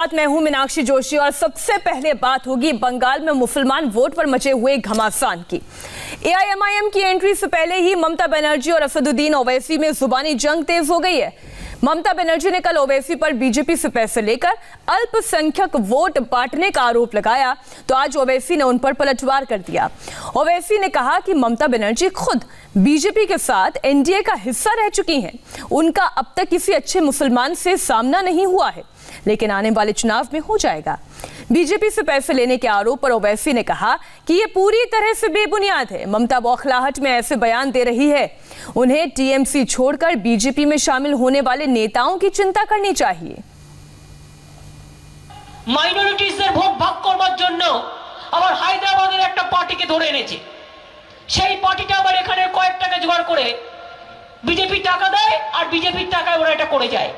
मैं हूं मीनाक्षी जोशी और सबसे पहले बात होगी बंगाल में मुसलमान वोट पर मचे हुए घमासान की। एआईएमआईएम की एंट्री से पहले ही ममता बनर्जी और असदुद्दीन ओवैसी में जुबानी जंग तेज हो गई है। ममता बनर्जी ने कल ओवैसी पर बीजेपी से पैसे लेकर अल्पसंख्यक वोट बांटने का आरोप लगाया, तो आज ओवैसी ने उन पर पलटवार कर दिया। ओवैसी ने कहा कि ममता बनर्जी खुद बीजेपी के साथ एनडीए का हिस्सा रह चुकी हैं। उनका अब तक किसी अच्छे मुसलमान से सामना नहीं हुआ है, लेकिन आने वाले चुनाव में हो जाएगा। बीजेपी से पैसे लेने के आरोप पर ओवैसी ने कहा कि ये पूरी तरह से बेबुनियाद है। ममता बौखलाहट में ऐसे बयान दे रही है। उन्हें टीएमसी छोड़कर बीजेपी में शामिल होने वाले नेताओं की चिंता करनी चाहिए। মাইনরিটিসদের ভোট ভাগ করবার জন্য আবার হায়দ্রাবাদের একটা পার্টিকে ধরে এনেছে। সেই পার্টিটা আবার এখানে কয়েক টাকা জোগাড় করে বিজেপি টাকা দেয় আর বিজেপির টাকায় ওরা এটা করে যায়।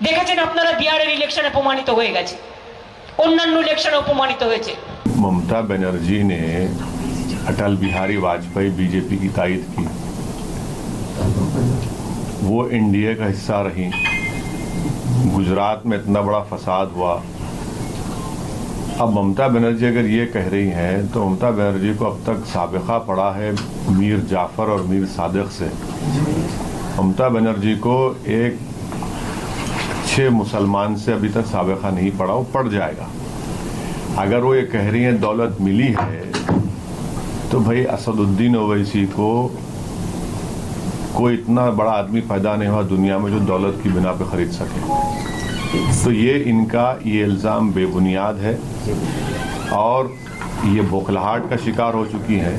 দেখেছেন আপনারা বিহারের ইলেকশনে প্রমাণিত হয়ে গেছে, অন্যান্য ইলেকশনেও প্রমাণিত হয়েছে। ममता बनर्जी ने अटल बिहारी वाजपेयी बीजेपी की तायद की, वो एनडीए का हिस्सा रही। गुजरात में इतना बड़ा फसाद हुआ। अब ममता बनर्जी अगर ये कह रही हैं तो ममता बनर्जी को अब तक साबिका पड़ा है मीर जाफर और मीर सादिक से। ममता बनर्जी को एक अच्छे मुसलमान से अभी तक साबिका नहीं पड़ा, वो पड़ जाएगा। अगर वो ये कह रही हैं दौलत मिली है, तो भाई असदुद्दीन ओवैसी को कोई इतना बड़ा आदमी पैदा नहीं हुआ दुनिया में जो दौलत की बिना पे खरीद सके। तो ये इनका ये इल्ज़ाम बेबुनियाद है और ये बौखलाहट का शिकार हो चुकी है।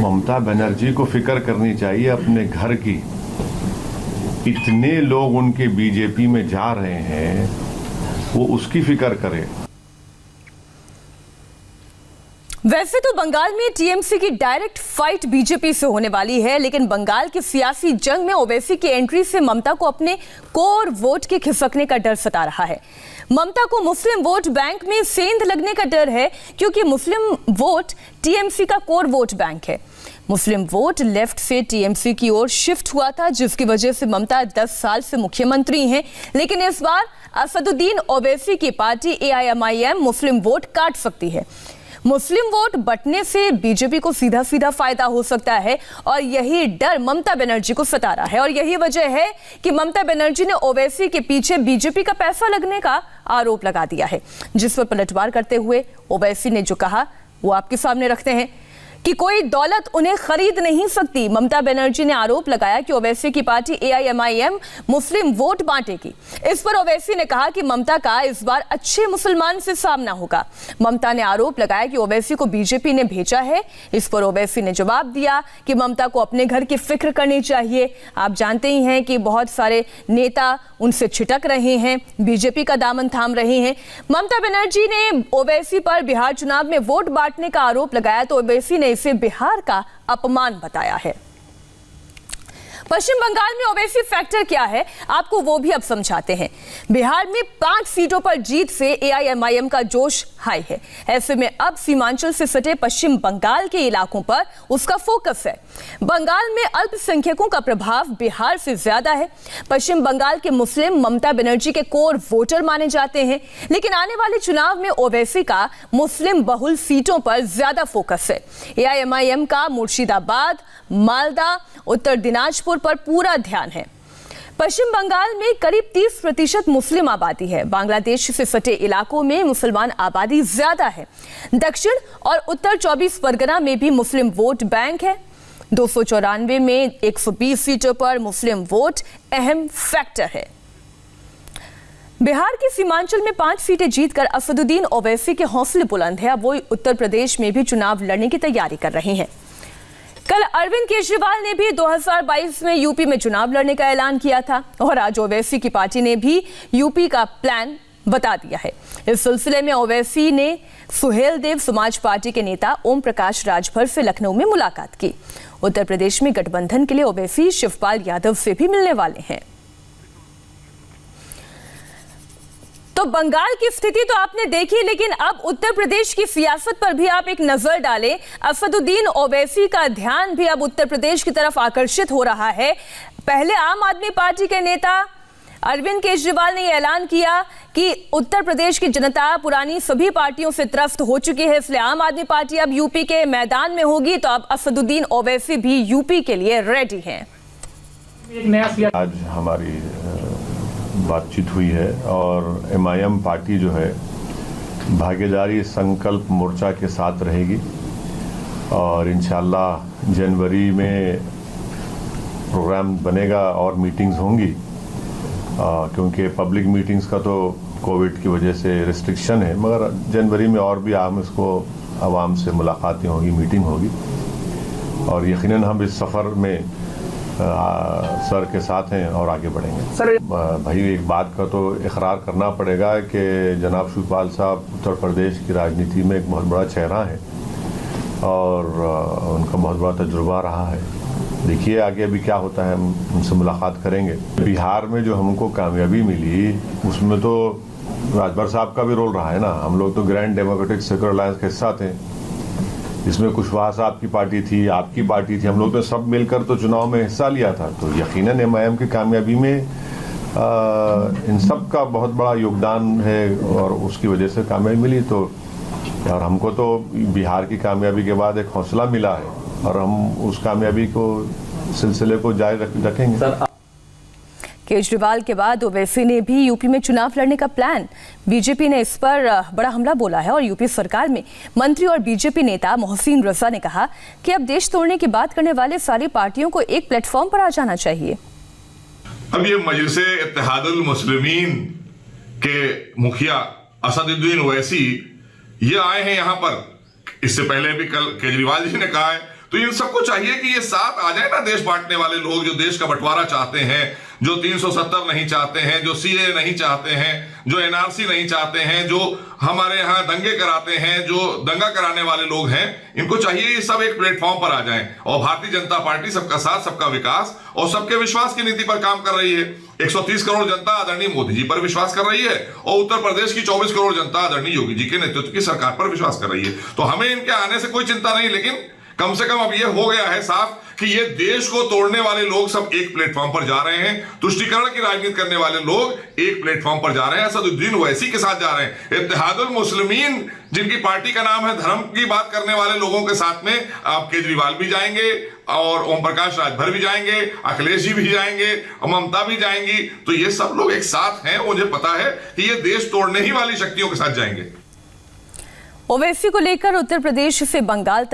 ममता बनर्जी को फिक्र करनी चाहिए अपने घर की। इतने लोग उनके बीजेपी में जा रहे हैं, वो उसकी फिक्र करें। वैसे तो बंगाल में टीएमसी की डायरेक्ट फाइट बीजेपी से होने वाली है, लेकिन बंगाल की सियासी जंग में ओवैसी की एंट्री से ममता को अपने कोर वोट के खिसकने का डर सता रहा है। ममता को मुस्लिम वोट बैंक में सेंध लगने का डर है, क्योंकि मुस्लिम वोट टीएमसी का कोर वोट बैंक है। मुस्लिम वोट लेफ्ट से टीएमसी की ओर शिफ्ट हुआ था, जिसकी वजह से ममता 10 साल से मुख्यमंत्री हैं, लेकिन इस बार असदुद्दीन ओवैसी की पार्टी एआईएमआईएम मुस्लिम वोट काट सकती है। मुस्लिम वोट बंटने से बीजेपी को सीधा सीधा फायदा हो सकता है और यही डर ममता बनर्जी को सता रहा है। और यही वजह है कि ममता बनर्जी ने ओवैसी के पीछे बीजेपी का पैसा लगने का आरोप लगा दिया है, जिस पर पलटवार करते हुए ओवैसी ने जो कहा वो आपके सामने रखते हैं कि कोई दौलत उन्हें खरीद नहीं सकती। ममता बनर्जी ने आरोप लगाया कि ओवैसी की पार्टी एआईएमआईएम मुस्लिम वोट बांटेगी। इस पर ओवैसी ने कहा कि ममता का इस बार अच्छे मुसलमान से सामना होगा। ममता ने आरोप लगाया कि ओवैसी को बीजेपी ने भेजा है। इस पर ओवैसी ने जवाब दिया कि ममता को अपने घर की फिक्र करनी चाहिए। आप जानते ही हैं कि बहुत सारे नेता उनसे छिटक रहे हैं, बीजेपी का दामन थाम रहे हैं। ममता बनर्जी ने ओवैसी पर बिहार चुनाव में वोट बांटने का आरोप लगाया, तो ओवैसी ने इसे बिहार का अपमान बताया है। पश्चिम बंगाल में ओवैसी फैक्टर क्या है, आपको वो भी अब समझाते हैं। बिहार में 5 सीटों पर जीत से एआईएमआईएम का जोश हाई है। ऐसे में अब सीमांचल से सटे पश्चिम बंगाल के इलाकों पर उसका फोकस है। बंगाल में अल्पसंख्यकों का प्रभाव बिहार से ज्यादा है। पश्चिम बंगाल के मुस्लिम ममता बनर्जी के कोर वोटर माने जाते हैं, लेकिन आने वाले चुनाव में ओवैसी का मुस्लिम बहुल सीटों पर ज्यादा फोकस है। एआईएमआईएम का मुर्शिदाबाद, मालदा, उत्तर दिनाजपुर पर पूरा ध्यान है। पश्चिम बंगाल में करीब 30% मुस्लिम आबादी है। बांग्लादेश से सटे इलाकों में मुसलमान आबादी ज्यादा है। दक्षिण और उत्तर 24 परगना में भी मुस्लिम वोट बैंक है। 294 में 120 सीटों पर मुस्लिम वोट अहम फैक्टर है। बिहार की सीमांचल में 5 सीटें जीतकर असदुद्दीन ओवैसी के हौसले बुलंद है। अब वो उत्तर प्रदेश में भी चुनाव लड़ने की तैयारी कर रहे हैं। कल अरविंद केजरीवाल ने भी 2022 में यूपी में चुनाव लड़ने का ऐलान किया था और आज ओवैसी की पार्टी ने भी यूपी का प्लान बता दिया है। इस सिलसिले में ओवैसी ने सुहेलदेव समाज पार्टी के नेता ओम प्रकाश राजभर से लखनऊ में मुलाकात की। उत्तर प्रदेश में गठबंधन के लिए ओवैसी शिवपाल यादव से भी मिलने वाले हैं। तो बंगाल की स्थिति तो आपने देखी, लेकिन अब उत्तर प्रदेश की सियासत पर भी आप एक नजर डालें। असदुद्दीन ओवैसी का ध्यान भी अब उत्तर प्रदेश की तरफ आकर्षित हो रहा है। पहले आम आदमी पार्टी के नेता अरविंद केजरीवाल ने ऐलान किया कि उत्तर प्रदेश की जनता पुरानी सभी पार्टियों से त्रस्त हो चुकी है, इसलिए आम आदमी पार्टी अब यूपी के मैदान में होगी, तो अब असदुद्दीन ओवैसी भी यूपी के लिए रेडी हैं। आज हमारी बातचीत हुई है और MIM पार्टी जो है भागीदारी संकल्प मोर्चा के साथ रहेगी और इंशाल्लाह जनवरी में प्रोग्राम बनेगा और मीटिंग्स होंगी, क्योंकि पब्लिक मीटिंग्स का तो कोविड की वजह से रिस्ट्रिक्शन है, मगर जनवरी में और भी हम इसको आवाम से मुलाकातें होगी, मीटिंग होगी और यकीनन हम इस सफ़र में सर के साथ हैं और आगे बढ़ेंगे। सर भाई एक बात का तो इकरार करना पड़ेगा कि जनाब शिवपाल साहब उत्तर प्रदेश की राजनीति में एक बहुत बड़ा चेहरा है और उनका बहुत बड़ा तजुर्बा रहा है। देखिए आगे अभी क्या होता है, हम उनसे मुलाकात करेंगे। बिहार में जो हमको कामयाबी मिली उसमें तो राजभर साहब का भी रोल रहा है ना। हम लोग तो ग्रैंड डेमोक्रेटिक सेक्युलर अलायंस का हिस्सा थे, इसमें कुशवाहा साहब की पार्टी थी, आपकी पार्टी थी, हम लोग तो सब मिलकर तो चुनाव में हिस्सा लिया था। तो यकीनन MIM की कामयाबी में इन सब का बहुत बड़ा योगदान है और उसकी वजह से कामयाबी मिली। तो और हमको तो बिहार की कामयाबी के बाद एक हौसला मिला है और हम उस कामयाबी को सिलसिले को जारी रखेंगे। केजरीवाल के बाद ओवैसी ने भी यूपी में चुनाव लड़ने का प्लान। बीजेपी ने इस पर बड़ा हमला बोला है और यूपी सरकार में मंत्री और बीजेपी नेता मोहसिन रजा ने कहा कि अब देश तोड़ने की बात करने वाले सारी पार्टियों को एक प्लेटफॉर्म पर आ जाना चाहिए। अब ये मजलिसे इत्तेहादुल मुस्लिमीन के मुखिया असदुद्दीन ओवैसी ये आए हैं यहाँ पर, इससे पहले भी कल केजरीवाल जी ने कहा है, तो इन सबको चाहिए कि ये साथ आ जाए ना देश बांटने वाले लोग, जो देश का बंटवारा चाहते हैं, जो 370 नहीं चाहते हैं, जो CA नहीं चाहते हैं, जो NRC नहीं चाहते हैं, जो हमारे यहाँ दंगे कराते हैं, जो दंगा कराने वाले लोग हैं, इनको चाहिए ये सब एक प्लेटफॉर्म पर आ जाएं। और भारतीय जनता पार्टी सबका साथ, सबका विकास और सबके विश्वास की नीति पर काम कर रही है। 130 करोड़ जनता आदरणीय मोदी जी पर विश्वास कर रही है और उत्तर प्रदेश की 24 करोड़ जनता आदरणीय योगी जी के नेतृत्व की सरकार पर विश्वास कर रही है। तो हमें इनके आने से कोई चिंता नहीं, लेकिन कम से कम अब ये हो गया है साफ कि ये देश को तोड़ने वाले लोग सब एक प्लेटफॉर्म पर जा रहे हैं, तुष्टीकरण की राजनीति करने वाले लोग एक प्लेटफॉर्म पर जा रहे हैं, असदुद्दीन ओवैसी के साथ जा रहे हैं। इत्तेहादुल मुस्लिमीन जिनकी पार्टी का नाम है, धर्म की बात करने वाले लोगों के साथ में आप केजरीवाल भी जाएंगे और ओम प्रकाश राजभर भी जाएंगे, अखिलेश जी भी जाएंगे और ममता भी जाएंगी। तो ये सब लोग एक साथ हैं, मुझे पता है कि ये देश तोड़ने ही वाली शक्तियों के साथ जाएंगे। ओवैसी को लेकर उत्तर प्रदेश से बंगाल तक